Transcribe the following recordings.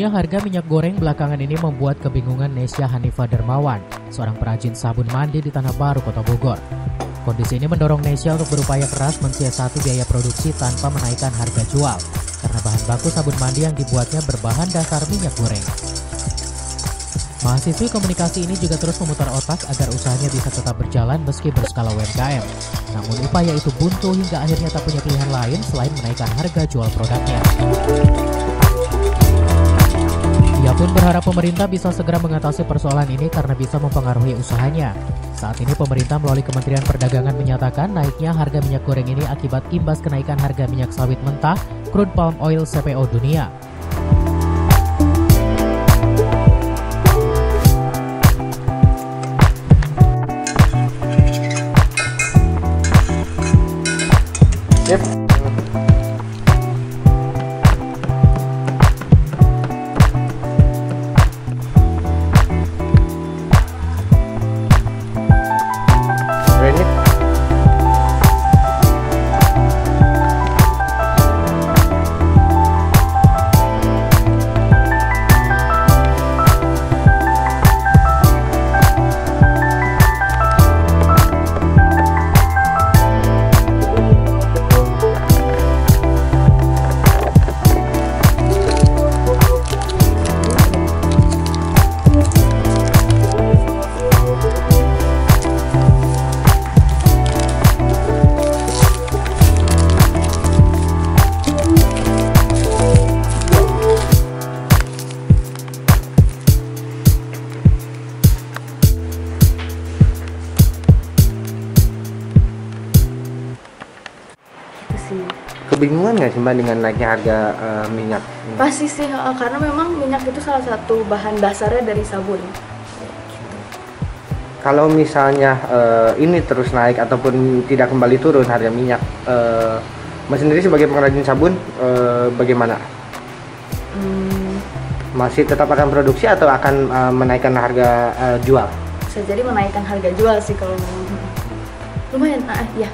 Naiknya harga minyak goreng belakangan ini membuat kebingungan Nesya Hanifah Dermawan, seorang perajin sabun mandi di Tanah Baru, Kota Bogor. Kondisi ini mendorong Nesya untuk berupaya keras mensiasati biaya produksi tanpa menaikkan harga jual, karena bahan baku sabun mandi yang dibuatnya berbahan dasar minyak goreng. Mahasiswi komunikasi ini juga terus memutar otak agar usahanya bisa tetap berjalan meski berskala UMKM. Namun upaya itu buntu hingga akhirnya tak punya pilihan lain selain menaikkan harga jual produknya. Ia pun berharap pemerintah bisa segera mengatasi persoalan ini karena bisa mempengaruhi usahanya. Saat ini pemerintah melalui Kementerian Perdagangan menyatakan naiknya harga minyak goreng ini akibat imbas kenaikan harga minyak sawit mentah, crude palm oil CPO dunia. Yep. Ready? Kebingungan nggak sih Mbak dengan naiknya harga minyak? Pasti sih, karena memang minyak itu salah satu bahan dasarnya dari sabun. Kalau misalnya ini terus naik ataupun tidak kembali turun harga minyak, Mbak sendiri sebagai pengrajin sabun bagaimana? Masih tetap akan produksi atau akan menaikkan harga jual? Bisa jadi menaikkan harga jual sih kalau memang. Lumayan, ya.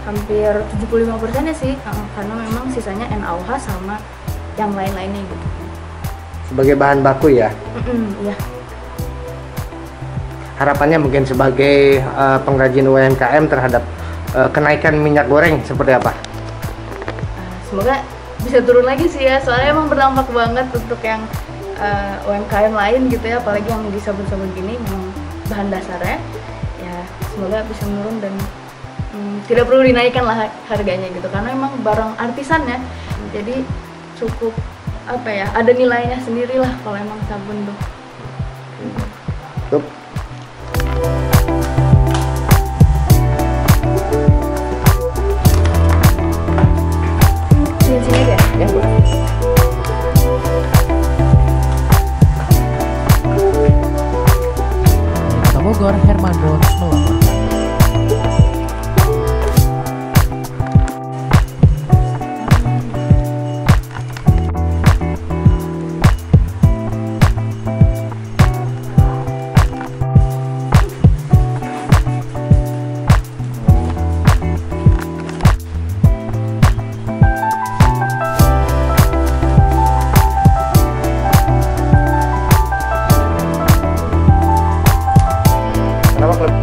Hampir 75%-nya sih, karena memang sisanya NaOH sama yang lain-lainnya gitu. Sebagai bahan baku ya? Iya. Harapannya mungkin sebagai pengrajin UMKM terhadap kenaikan minyak goreng seperti apa? Semoga bisa turun lagi sih ya, soalnya emang berdampak banget untuk yang UMKM lain gitu ya, apalagi yang di sabun-sabun gini memang bahan dasarnya. Ya semoga bisa menurun dan tidak perlu dinaikkan lah harganya gitu, karena emang barang artisan ya, jadi cukup apa ya, ada nilainya sendiri lah kalau emang sabun tuh. Sini aja ya. Kota Bogor, Herman Bons melaporkan. Kenapa klub?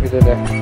gitu deh.